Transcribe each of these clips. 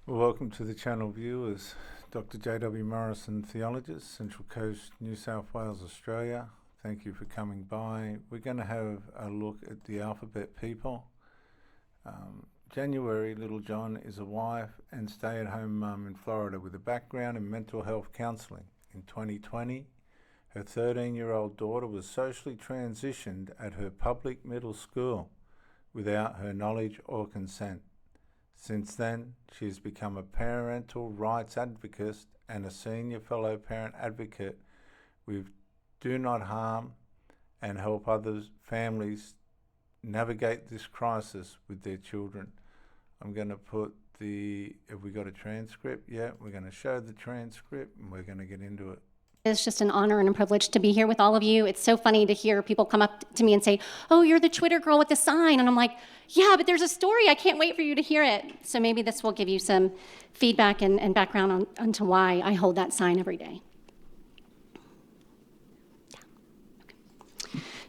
Welcome to the channel viewers. Dr. J.W. Morrison, theologist, Central Coast, New South Wales, Australia. Thank you for coming by. We're going to have a look at the alphabet people. January, little John is a wife and stay-at-home mum in Florida with a background in mental health counselling. In 2020, her 13-year-old daughter was socially transitioned at her public middle school without her knowledge or consent. Since then, she has become a parental rights advocate and a senior fellow parent advocate with Do Not Harm and help others, families navigate this crisis with their children. I'm going to put have we got a transcript? Yeah, we're going to show the transcript and we're going to get into it. It's just an honor and a privilege to be here with all of you. It's so funny to hear people come up to me and say, "Oh, you're the Twitter girl with the sign." And I'm like, yeah, but there's a story. I can't wait for you to hear it. So maybe this will give you some feedback and background onto why I hold that sign every day.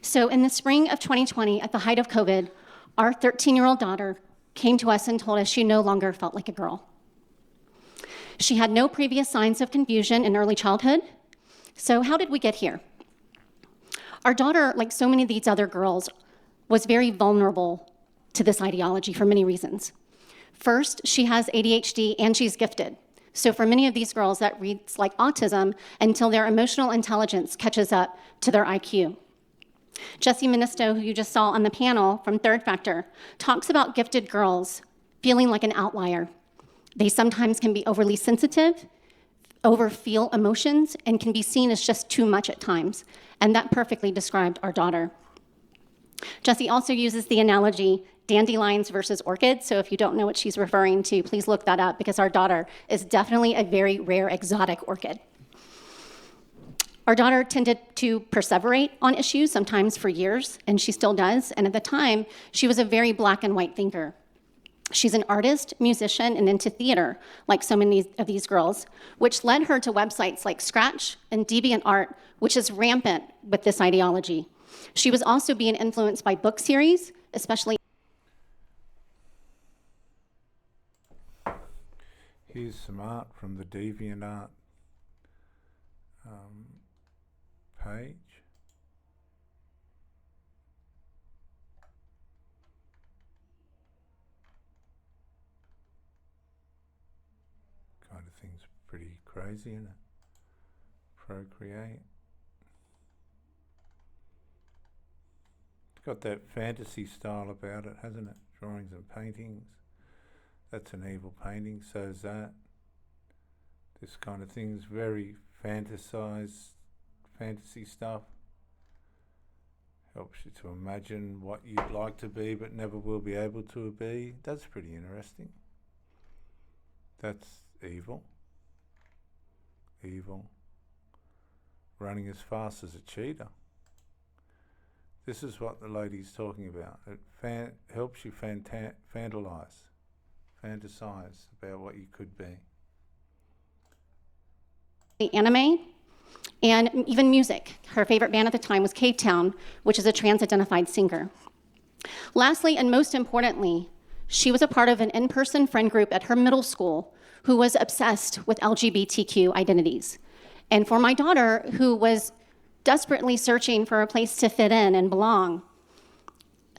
So in the spring of 2020, at the height of COVID, our 13-year-old daughter came to us and told us she no longer felt like a girl. She had no previous signs of confusion in early childhood. So how did we get here? Our daughter, like so many of these other girls, was very vulnerable to this ideology for many reasons. First, she has ADHD and she's gifted. So for many of these girls, that reads like autism until their emotional intelligence catches up to their IQ. Jessie Ministo, who you just saw on the panel from Third Factor, talks about gifted girls feeling like an outlier. They sometimes can be overly sensitive, overfeel emotions, and can be seen as just too much at times. And that perfectly described our daughter. Jessie also uses the analogy dandelions versus orchids. So if you don't know what she's referring to, please look that up because our daughter is definitely a very rare exotic orchid. Our daughter tended to perseverate on issues, sometimes for years, and she still does. And at the time, she was a very black and white thinker. She's an artist, musician, and into theater, like so many of these girls, which led her to websites like Scratch and DeviantArt, which is rampant with this ideology. She was also being influenced by book series, especially. Here's some art from the DeviantArt page. Kind of thing's pretty crazy, isn't it? Procreate. It's got that fantasy style about it, hasn't it? Drawings and paintings. That's an evil painting, so is that. This kind of thing's very fantasy stuff. Helps you to imagine what you'd like to be but never will be able to be. That's pretty interesting. That's evil. Evil. Running as fast as a cheetah. This is what the lady's talking about. It helps you fantasize about what you could be. The anime and even music. Her favorite band at the time was Cave Town, which is a trans-identified singer. Lastly, and most importantly, she was a part of an in-person friend group at her middle school who was obsessed with LGBTQ identities. And for my daughter, who was desperately searching for a place to fit in and belong,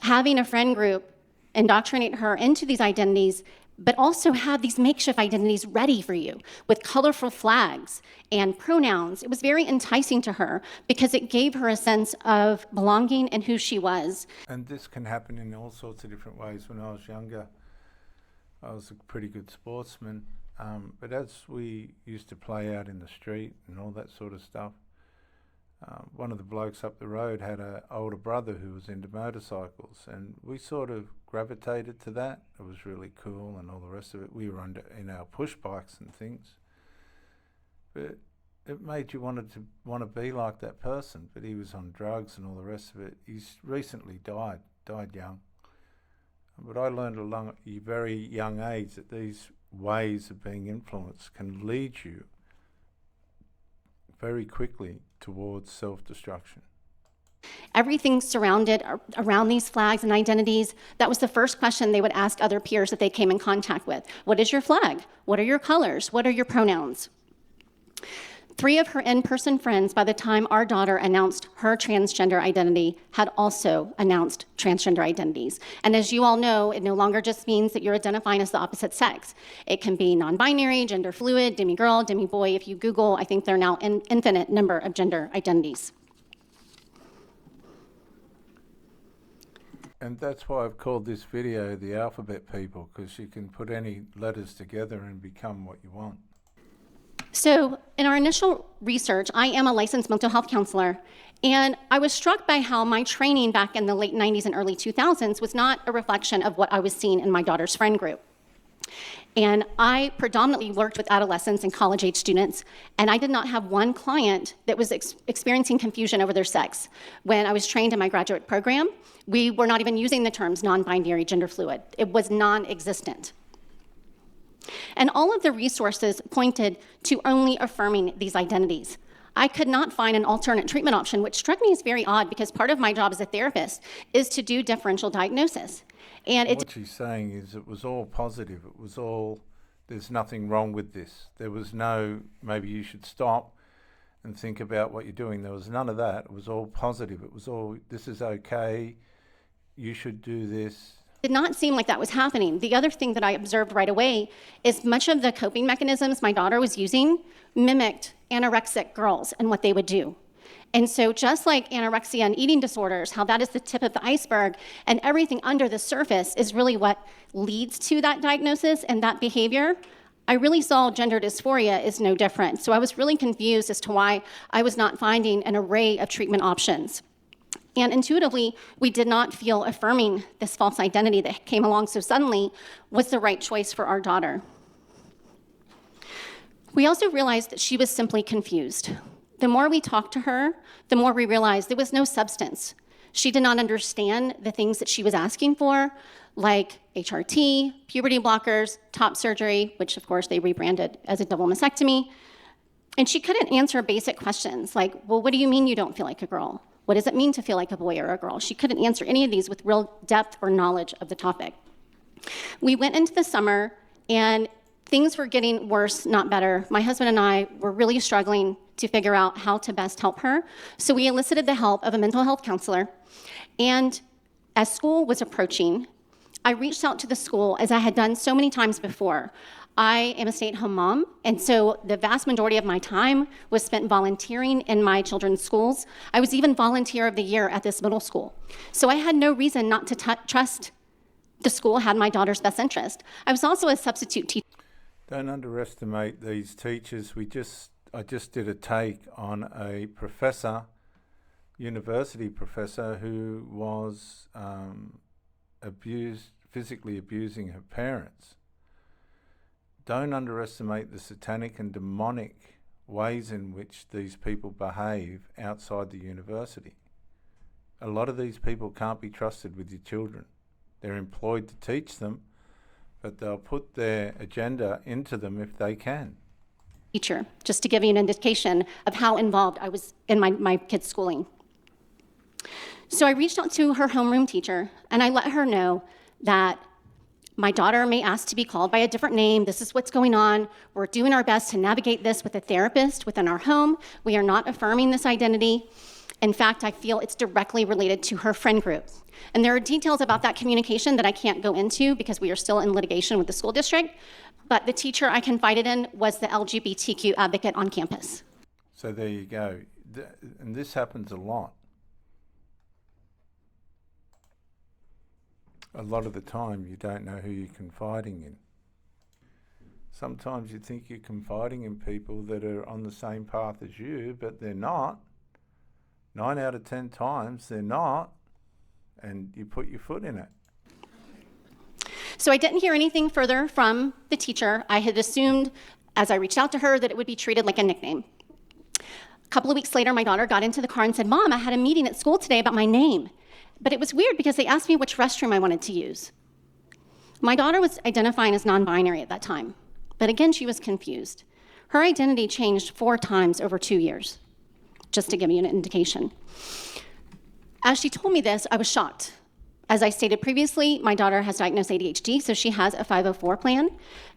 having a friend group indoctrinate her into these identities, but also have these makeshift identities ready for you with colorful flags and pronouns. It was very enticing to her because it gave her a sense of belonging and who she was. And this can happen in all sorts of different ways. When I was younger, I was a pretty good sportsman, but as we used to play out in the street and all that sort of stuff, one of the blokes up the road had an older brother who was into motorcycles, and we sort of gravitated to that. It was really cool and all the rest of it. We were in our push bikes and things, but it made you want to be like that person. But he was on drugs and all the rest of it. He's recently died young. But I learned at a very young age that these ways of being influenced can lead you very quickly towards self-destruction. Everything surrounded around these flags and identities, that was the first question they would ask other peers that they came in contact with. What is your flag? What are your colors? What are your pronouns? 3 of her in-person friends, by the time our daughter announced her transgender identity, had also announced transgender identities. And as you all know, it no longer just means that you're identifying as the opposite sex. It can be non-binary, gender fluid, demi-girl, demi-boy. If you Google, I think there are now an infinite number of gender identities. And that's why I've called this video the Alphabet People, because you can put any letters together and become what you want. So in our initial research, I am a licensed mental health counselor, and I was struck by how my training back in the late 90s and early 2000s was not a reflection of what I was seeing in my daughter's friend group. And I predominantly worked with adolescents and college-age students, and I did not have one client that was experiencing confusion over their sex. When I was trained in my graduate program, we were not even using the terms non-binary, gender fluid. It was non-existent. And all of the resources pointed to only affirming these identities. I could not find an alternate treatment option, which struck me as very odd because part of my job as a therapist is to do differential diagnosis. And what she's saying is it was all positive. It was all, there's nothing wrong with this. There was no, maybe you should stop and think about what you're doing. There was none of that. It was all positive. It was all, this is okay. You should do this. It did not seem like that was happening. The other thing that I observed right away is much of the coping mechanisms my daughter was using mimicked anorexic girls and what they would do. And so just like anorexia and eating disorders, how that is the tip of the iceberg, and everything under the surface is really what leads to that diagnosis and that behavior, I really saw gender dysphoria is no different. So I was really confused as to why I was not finding an array of treatment options. And intuitively, we did not feel affirming this false identity that came along so suddenly was the right choice for our daughter. We also realized that she was simply confused. The more we talked to her, the more we realized there was no substance. She did not understand the things that she was asking for, like HRT, puberty blockers, top surgery, which of course they rebranded as a double mastectomy. And she couldn't answer basic questions like, well, what do you mean you don't feel like a girl? What does it mean to feel like a boy or a girl? She couldn't answer any of these with real depth or knowledge of the topic. We went into the summer and things were getting worse, not better. My husband and I were really struggling to figure out how to best help her. So we enlisted the help of a mental health counselor. And as school was approaching, I reached out to the school as I had done so many times before. I am a stay-at-home mom, and so the vast majority of my time was spent volunteering in my children's schools. I was even volunteer of the year at this middle school. So I had no reason not to trust the school had my daughter's best interest. I was also a substitute teacher. Don't underestimate these teachers. I just did a take on a professor, university professor, who was physically abusing her parents. Don't underestimate the satanic and demonic ways in which these people behave outside the university. A lot of these people can't be trusted with your children. They're employed to teach them, but they'll put their agenda into them if they can. Teacher, just to give you an indication of how involved I was in my kids' schooling. So I reached out to her homeroom teacher, and I let her know that my daughter may ask to be called by a different name. This is what's going on. We're doing our best to navigate this with a therapist within our home. We are not affirming this identity. In fact, I feel it's directly related to her friend group. And there are details about that communication that I can't go into because we are still in litigation with the school district. But the teacher I confided in was the LGBTQ advocate on campus. So there you go. And this happens a lot. A lot of the time, you don't know who you're confiding in. Sometimes you think you're confiding in people that are on the same path as you, but they're not. 9 out of 10 times, they're not. And you put your foot in it. So I didn't hear anything further from the teacher. I had assumed, as I reached out to her, that it would be treated like a nickname. A couple of weeks later, my daughter got into the car and said, "Mom, I had a meeting at school today about my name." But it was weird because they asked me which restroom I wanted to use. My daughter was identifying as non-binary at that time, but again, she was confused. Her identity changed 4 times over 2 years, just to give you an indication. As she told me this, I was shocked. As I stated previously, my daughter has diagnosed ADHD, so she has a 504 plan.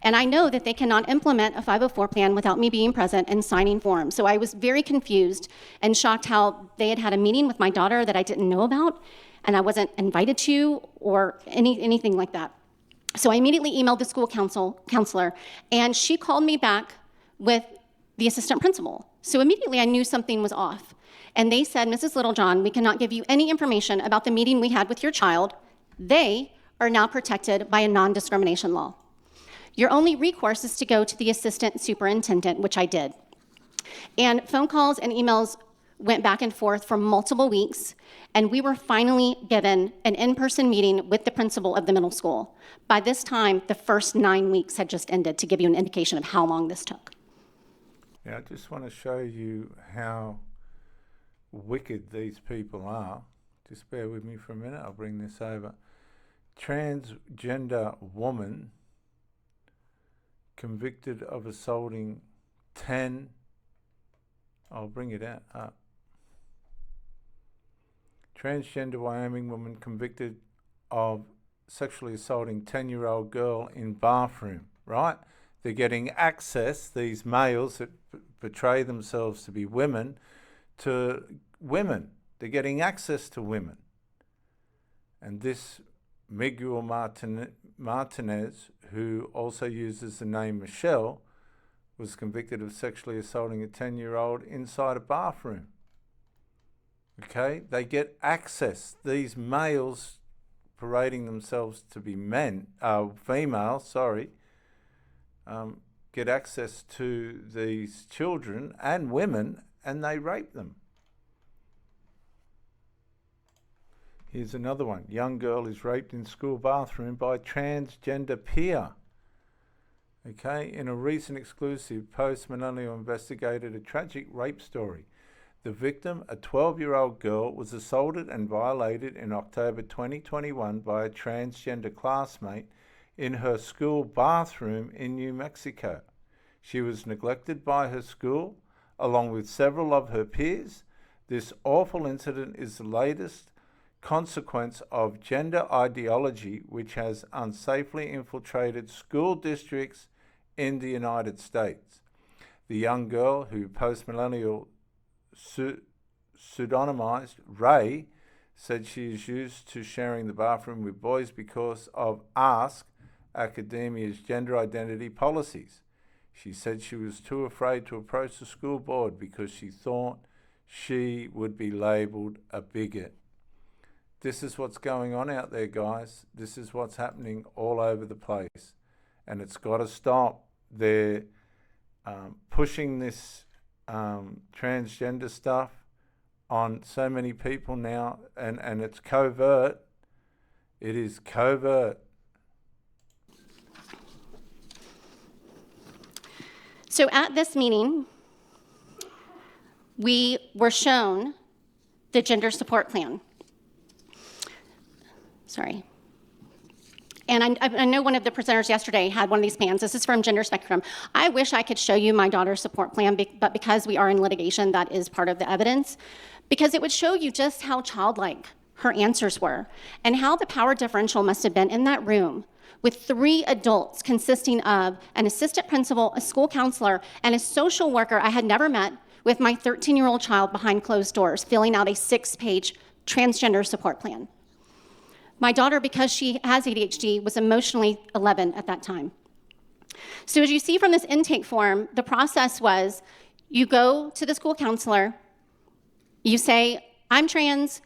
And I know that they cannot implement a 504 plan without me being present and signing forms. So I was very confused and shocked how they had a meeting with my daughter that I didn't know about, and I wasn't invited to or anything like that. So I immediately emailed the school counselor, and she called me back with the assistant principal. So immediately I knew something was off. And they said, Mrs. Littlejohn, we cannot give you any information about the meeting we had with your child. They are now protected by a non-discrimination law. Your only recourse is to go to the assistant superintendent, which I did. And phone calls and emails went back and forth for multiple weeks, and we were finally given an in-person meeting with the principal of the middle school. By this time, the first 9 weeks had just ended, to give you an indication of how long this took. Yeah, I just want to show you how wicked these people are. Just bear with me for a minute, I'll bring this over. Transgender woman convicted of assaulting 10, I'll bring it up. Transgender Wyoming woman convicted of sexually assaulting 10-year-old girl in bathroom, right? They're getting access, these males that portray themselves to be women, to women. They're getting access to women. And this Miguel Martinez, who also uses the name Michelle, was convicted of sexually assaulting a 10-year-old inside a bathroom. Okay, they get access. These males parading themselves to be females, get access to these children and women, and they rape them. Here's another one. Young girl is raped in school bathroom by transgender peer. Okay, in a recent exclusive, Post Millennial investigated a tragic rape story. The victim, a 12-year-old girl, was assaulted and violated in October 2021 by a transgender classmate in her school bathroom in New Mexico. She was neglected by her school, along with several of her peers. This awful incident is the latest consequence of gender ideology, which has unsafely infiltrated school districts in the United States. The young girl, who Post-Millennial pseudonymized Ray, said she is used to sharing the bathroom with boys because of Ask Academia's gender identity policies. She said she was too afraid to approach the school board because she thought she would be labeled a bigot. This is what's going on out there, guys. This is what's happening all over the place. And it's got to stop. They're pushing this transgender stuff on so many people now, and it's covert. It is covert. So at this meeting, we were shown the gender support plan. Sorry. And I know one of the presenters yesterday had one of these plans. This is from Gender Spectrum. I wish I could show you my daughter's support plan, but because we are in litigation, that is part of the evidence, because it would show you just how childlike her answers were and how the power differential must have been in that room with 3 adults consisting of an assistant principal, a school counselor, and a social worker I had never met, with my 13-year-old child behind closed doors filling out a 6-page transgender support plan. My daughter, because she has ADHD, was emotionally 11 at that time. So as you see from this intake form, the process was you go to the school counselor, you say, I'm trans,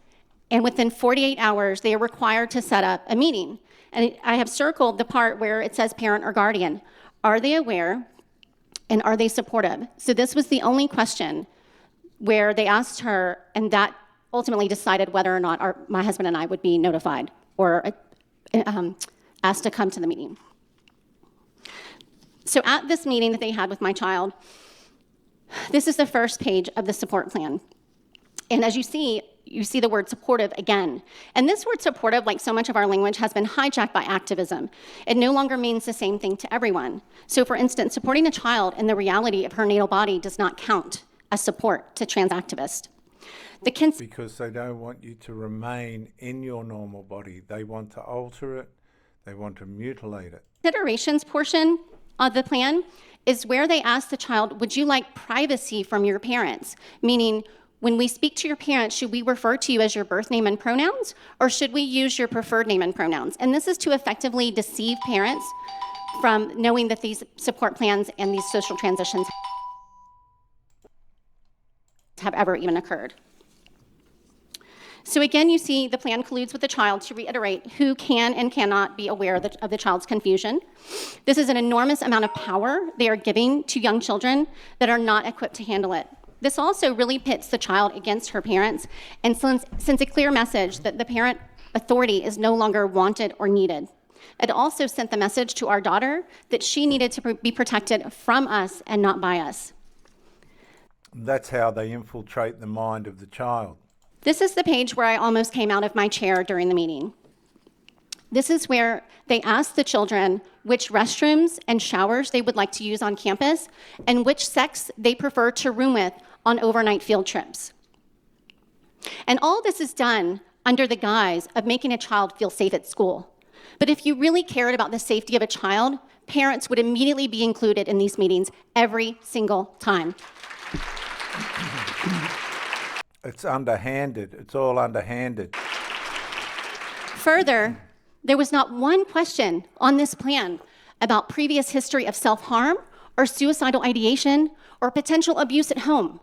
and within 48 hours, they are required to set up a meeting. And I have circled the part where it says parent or guardian. Are they aware, and are they supportive? So this was the only question where they asked her, and that ultimately decided whether or not my husband and I would be notified or asked to come to the meeting. So at this meeting that they had with my child, this is the first page of the support plan. And as you see the word supportive again. And this word supportive, like so much of our language, has been hijacked by activism. It no longer means the same thing to everyone. So for instance, supporting a child in the reality of her natal body does not count as support to trans activists. Because they don't want you to remain in your normal body. They want to alter it. They want to mutilate it. Considerations portion of the plan is where they ask the child, would you like privacy from your parents? Meaning, when we speak to your parents, should we refer to you as your birth name and pronouns, or should we use your preferred name and pronouns? And this is to effectively deceive parents from knowing that these support plans and these social transitions have ever even occurred. So again, you see the plan colludes with the child to reiterate who can and cannot be aware of the child's confusion. This is an enormous amount of power they are giving to young children that are not equipped to handle it. This also really pits the child against her parents and sends a clear message that the parent authority is no longer wanted or needed. It also sent the message to our daughter that she needed to be protected from us and not by us. That's how they infiltrate the mind of the child. This is the page where I almost came out of my chair during the meeting. This is where they asked the children which restrooms and showers they would like to use on campus and which sex they prefer to room with on overnight field trips. And all this is done under the guise of making a child feel safe at school. But if you really cared about the safety of a child, parents would immediately be included in these meetings every single time. It's underhanded. It's all underhanded. Further, there was not one question on this plan about previous history of self-harm or suicidal ideation or potential abuse at home.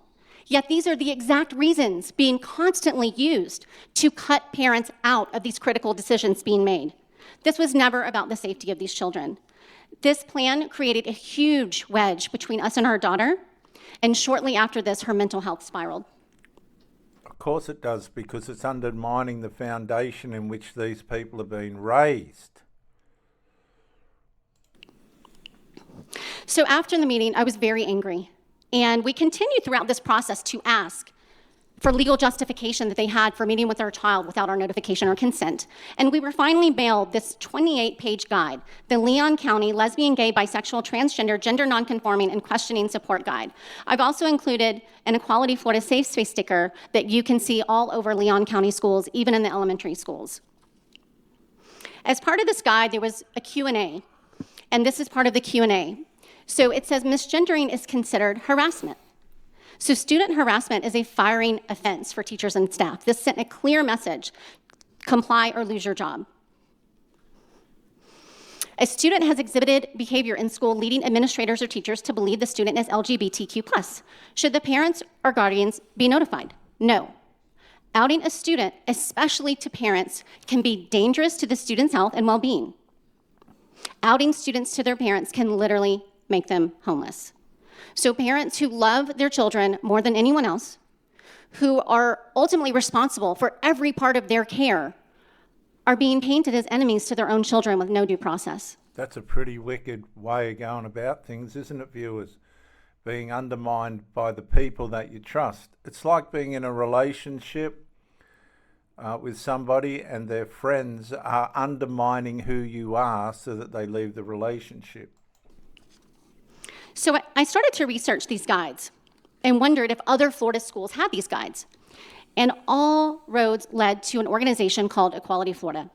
Yet these are the exact reasons being constantly used to cut parents out of these critical decisions being made. This was never about the safety of these children. This plan created a huge wedge between us and our daughter, and shortly after this, her mental health spiraled. Of course it does, because it's undermining the foundation in which these people are being raised. So after the meeting, I was very angry. And we continued throughout this process to ask for legal justification that they had for meeting with our child without our notification or consent. And we were finally mailed this 28-page guide, the Leon County Lesbian, Gay, Bisexual, Transgender, Gender Nonconforming, and Questioning Support Guide. I've also included an Equality Florida Safe Space sticker that you can see all over Leon County schools, even in the elementary schools. As part of this guide, there was a Q&A, and this is part of the Q&A. So it says misgendering is considered harassment. So student harassment is a firing offense for teachers and staff. This sent a clear message: comply or lose your job. A student has exhibited behavior in school leading administrators or teachers to believe the student is LGBTQ+. Should the parents or guardians be notified? No. Outing a student, especially to parents, can be dangerous to the student's health and well-being. Outing students to their parents can literally make them homeless. So parents who love their children more than anyone else, who are ultimately responsible for every part of their care, are being painted as enemies to their own children with no due process. That's a pretty wicked way of going about things, isn't it, viewers? Being undermined by the people that you trust. It's like being in a relationship with somebody and their friends are undermining who you are so that they leave the relationship. So I started to research these guides and wondered if other Florida schools had these guides. And all roads led to an organization called Equality Florida.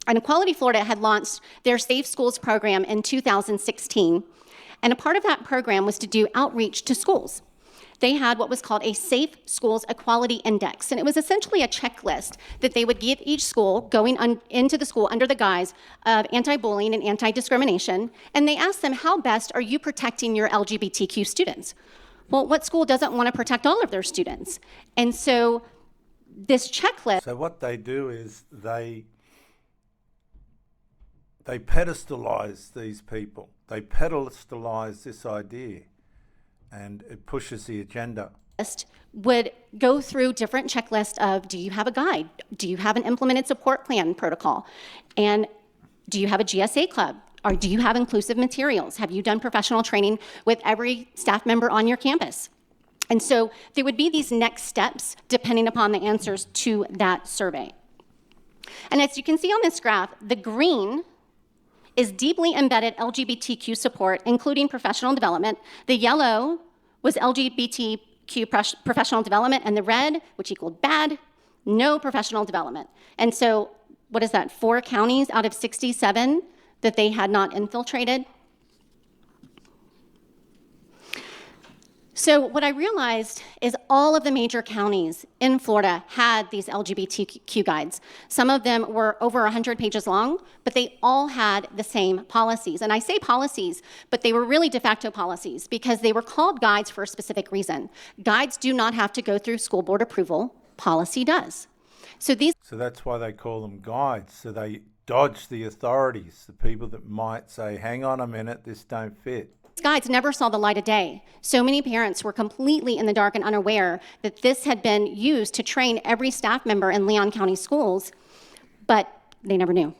And Equality Florida had launched their Safe Schools program in 2016. And a part of that program was to do outreach to schools. They had what was called a Safe Schools Equality Index. And it was essentially a checklist that they would give each school going into the school under the guise of anti-bullying and anti-discrimination. And they asked them, how best are you protecting your LGBTQ students? Well, what school doesn't want to protect all of their students? And so this checklist... So what they do is they pedestalize these people. They pedestalize this idea, and it pushes the agenda. Would go through different checklists of, do you have a guide? Do you have an implemented support plan protocol? And do you have a GSA club? Or do you have inclusive materials? Have you done professional training with every staff member on your campus? And so there would be these next steps depending upon the answers to that survey. And as you can see on this graph, the green is deeply embedded LGBTQ support, including professional development. The yellow was LGBTQ professional development, and the red, which equaled bad, no professional development. And so, what is that, 4 counties out of 67 that they had not infiltrated? So what I realized is all of the major counties in Florida had these LGBTQ guides. Some of them were over 100 pages long, but they all had the same policies. And I say policies, but they were really de facto policies because they were called guides for a specific reason. Guides do not have to go through school board approval. Policy does. So that's why they call them guides. So they dodge the authorities, the people that might say, hang on a minute, this don't fit. Guides never saw the light of day. So many parents were completely in the dark and unaware that this had been used to train every staff member in Leon County schools, but they never knew.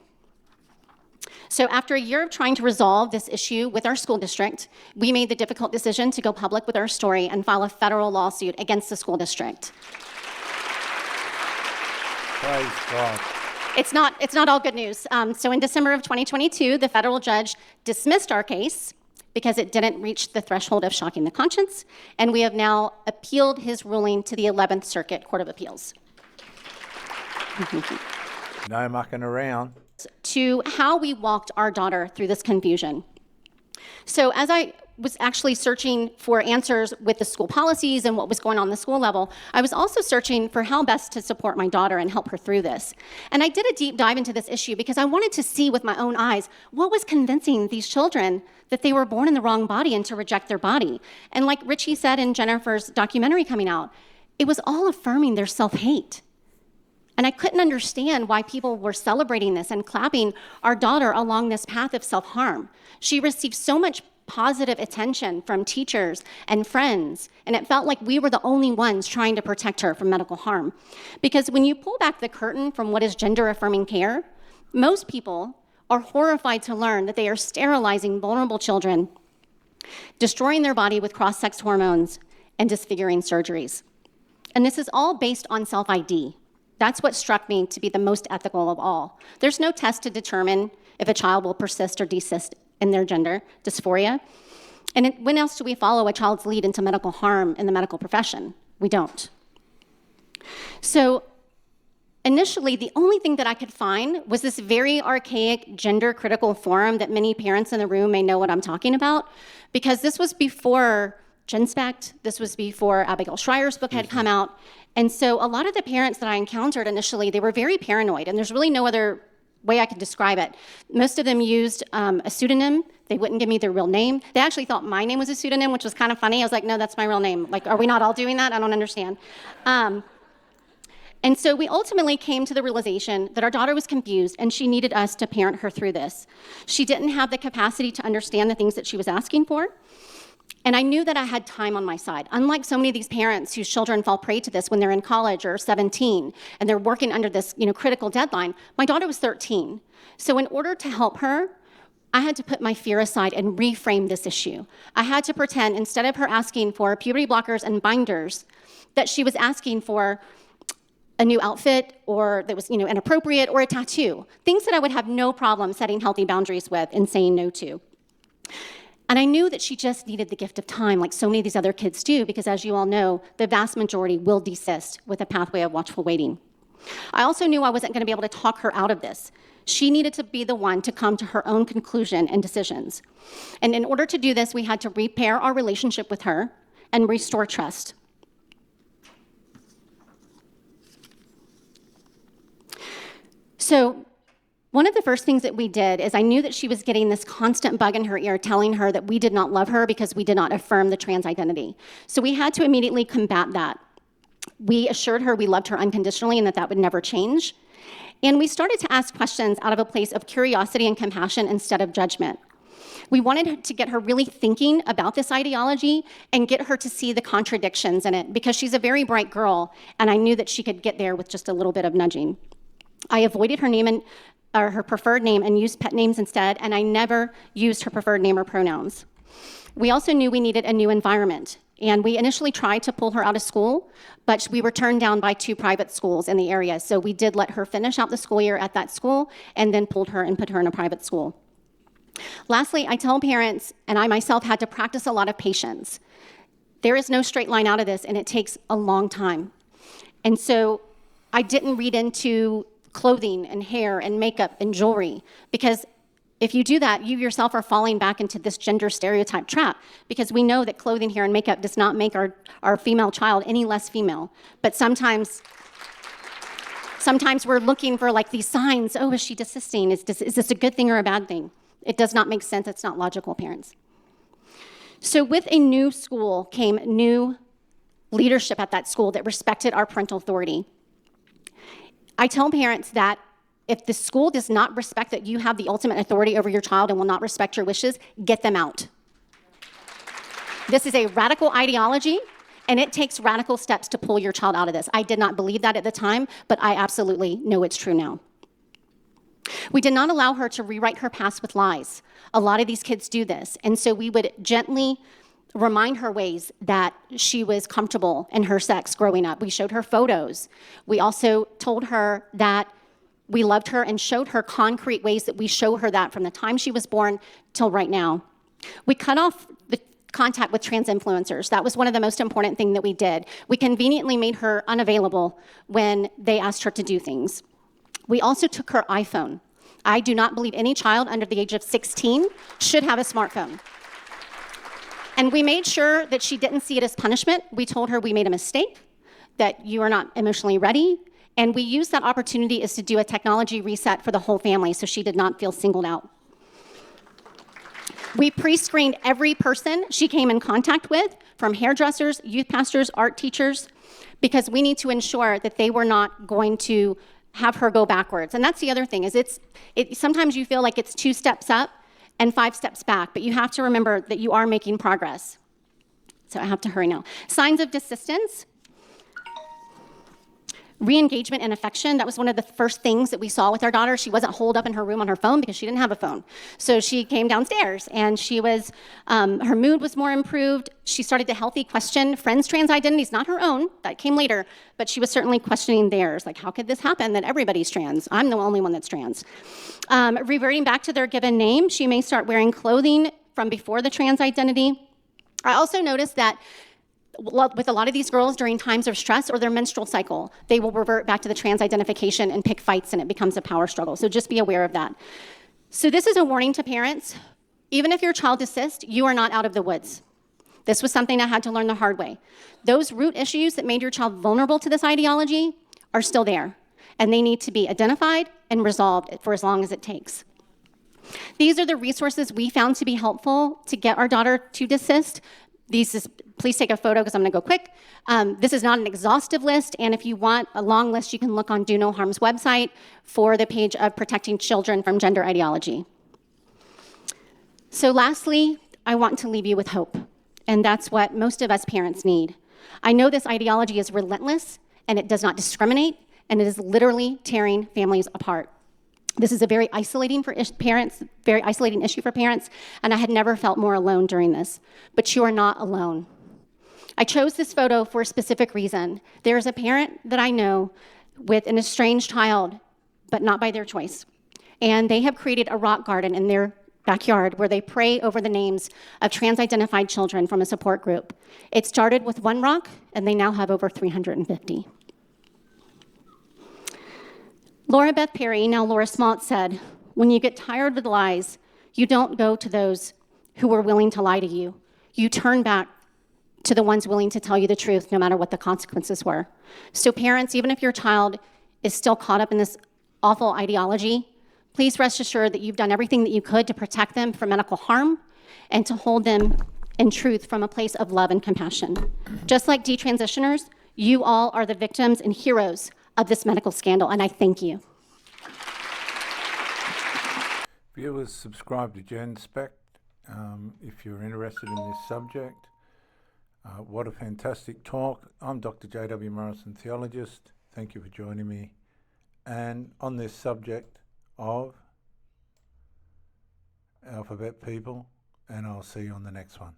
So after a year of trying to resolve this issue with our school district, we made the difficult decision to go public with our story and file a federal lawsuit against the school district. Praise God. It's not all good news. So in December of 2022, the federal judge dismissed our case because it didn't reach the threshold of shocking the conscience, and we have now appealed his ruling to the 11th Circuit Court of Appeals. No mucking around. To how we walked our daughter through this confusion. So as I was actually searching for answers with the school policies and what was going on the school level, I was also searching for how best to support my daughter and help her through this. And I did a deep dive into this issue because I wanted to see with my own eyes what was convincing these children that they were born in the wrong body and to reject their body. And like Richie said in Jennifer's documentary coming out, it was all affirming their self-hate. And I couldn't understand why people were celebrating this and clapping our daughter along this path of self-harm. She received so much positive attention from teachers and friends, and it felt like we were the only ones trying to protect her from medical harm. Because when you pull back the curtain from what is gender-affirming care, most people are horrified to learn that they are sterilizing vulnerable children, destroying their body with cross-sex hormones, and disfiguring surgeries. And this is all based on self-ID. That's what struck me to be the most ethical of all. There's no test to determine if a child will persist or desist in their gender dysphoria. And when else do we follow a child's lead into medical harm in the medical profession? We don't. So initially, the only thing that I could find was this very archaic gender-critical forum that many parents in the room may know what I'm talking about, because this was before GenSpect, this was before Abigail Schreier's book had come out. And so a lot of the parents that I encountered initially, they were very paranoid, and there's really no other way I could describe it. Most of them used a pseudonym. They wouldn't give me their real name. They actually thought my name was a pseudonym, which was kind of funny. I was like, no, that's my real name. Like, are we not all doing that? I don't understand. And so we ultimately came to the realization that our daughter was confused and she needed us to parent her through this. She didn't have the capacity to understand the things that she was asking for. And I knew that I had time on my side. Unlike so many of these parents whose children fall prey to this when they're in college or 17 and they're working under this, critical deadline, my daughter was 13. So in order to help her, I had to put my fear aside and reframe this issue. I had to pretend, instead of her asking for puberty blockers and binders, that she was asking for a new outfit or that was, inappropriate, or a tattoo. Things that I would have no problem setting healthy boundaries with and saying no to. And I knew that she just needed the gift of time, like so many of these other kids do, because as you all know, the vast majority will desist with a pathway of watchful waiting. I also knew I wasn't going to be able to talk her out of this. She needed to be the one to come to her own conclusion and decisions. And in order to do this, we had to repair our relationship with her and restore trust. So one of the first things that we did is I knew that she was getting this constant bug in her ear telling her that we did not love her because we did not affirm the trans identity. So we had to immediately combat that. We assured her we loved her unconditionally and that would never change. And we started to ask questions out of a place of curiosity and compassion instead of judgment. We wanted to get her really thinking about this ideology and get her to see the contradictions in it, because she's a very bright girl, and I knew that she could get there with just a little bit of nudging. I avoided her preferred name and used pet names instead, and I never used her preferred name or pronouns. We also knew we needed a new environment, and we initially tried to pull her out of school, but we were turned down by 2 private schools in the area, so we did let her finish out the school year at that school and then pulled her and put her in a private school. Lastly, I tell parents, and I myself had to practice a lot of patience. There is no straight line out of this, and it takes a long time. And so I didn't read into clothing and hair and makeup and jewelry, because if you do that, you yourself are falling back into this gender stereotype trap, because we know that clothing, hair, and makeup does not make our female child any less female. But sometimes we're looking for like these signs. Oh, is she desisting? Is this a good thing or a bad thing? It does not make sense. It's not logical, parents. So with a new school came new leadership at that school that respected our parental authority. I tell parents that if the school does not respect that you have the ultimate authority over your child and will not respect your wishes, get them out. This is a radical ideology, and it takes radical steps to pull your child out of this. I did not believe that at the time, but I absolutely know it's true now. We did not allow her to rewrite her past with lies. A lot of these kids do this, and so we would gently remind her ways that she was comfortable in her sex growing up. We showed her photos. We also told her that we loved her and showed her concrete ways that we show her that from the time she was born till right now. We cut off the contact with trans influencers. That was one of the most important things that we did. We conveniently made her unavailable when they asked her to do things. We also took her iPhone. I do not believe any child under the age of 16 should have a smartphone. And we made sure that she didn't see it as punishment. We told her we made a mistake, that you are not emotionally ready, and we used that opportunity as to do a technology reset for the whole family so she did not feel singled out. We pre-screened every person she came in contact with, from hairdressers, youth pastors, art teachers, because we need to ensure that they were not going to have her go backwards. And that's the other thing, is sometimes you feel like it's 2 steps up and 5 steps back, but you have to remember that you are making progress. So I have to hurry now. Signs of desistance. Re-engagement and affection, that was one of the first things that we saw with our daughter. She wasn't holed up in her room on her phone because she didn't have a phone. So she came downstairs and her mood was more improved. She started to healthy question friends' trans identities, not her own, that came later, but she was certainly questioning theirs. Like, how could this happen that everybody's trans? I'm the only one that's trans. Reverting back to their given name, she may start wearing clothing from before the trans identity. I also noticed that with a lot of these girls during times of stress or their menstrual cycle, they will revert back to the trans identification and pick fights, and it becomes a power struggle. So just be aware of that. So this is a warning to parents. Even if your child desists, you are not out of the woods. This was something I had to learn the hard way. Those root issues that made your child vulnerable to this ideology are still there, and they need to be identified and resolved for as long as it takes. These are the resources we found to be helpful to get our daughter to desist. Please take a photo because I'm going to go quick. This is not an exhaustive list, and if you want a long list, you can look on Do No Harm's website for the page of Protecting Children from Gender Ideology. So lastly, I want to leave you with hope, and that's what most of us parents need. I know this ideology is relentless, and it does not discriminate, and it is literally tearing families apart. This is a very isolating issue for parents, and I had never felt more alone during this. But you are not alone. I chose this photo for a specific reason. There is a parent that I know with an estranged child, but not by their choice. And they have created a rock garden in their backyard where they pray over the names of trans-identified children from a support group. It started with 1 rock, and they now have over 350. Laura Beth Perry, now Laura Smalt, said, "When you get tired of the lies, you don't go to those who were willing to lie to you. You turn back to the ones willing to tell you the truth, no matter what the consequences were." So parents, even if your child is still caught up in this awful ideology, please rest assured that you've done everything that you could to protect them from medical harm and to hold them in truth from a place of love and compassion. Just like detransitioners, you all are the victims and heroes of this medical scandal, and I thank you. Viewers, subscribe to Gen Spec if you're interested in this subject. What a fantastic talk. I'm Dr. J.W. Morrison, theologist. Thank you for joining me. And on this subject of alphabet people, and I'll see you on the next one.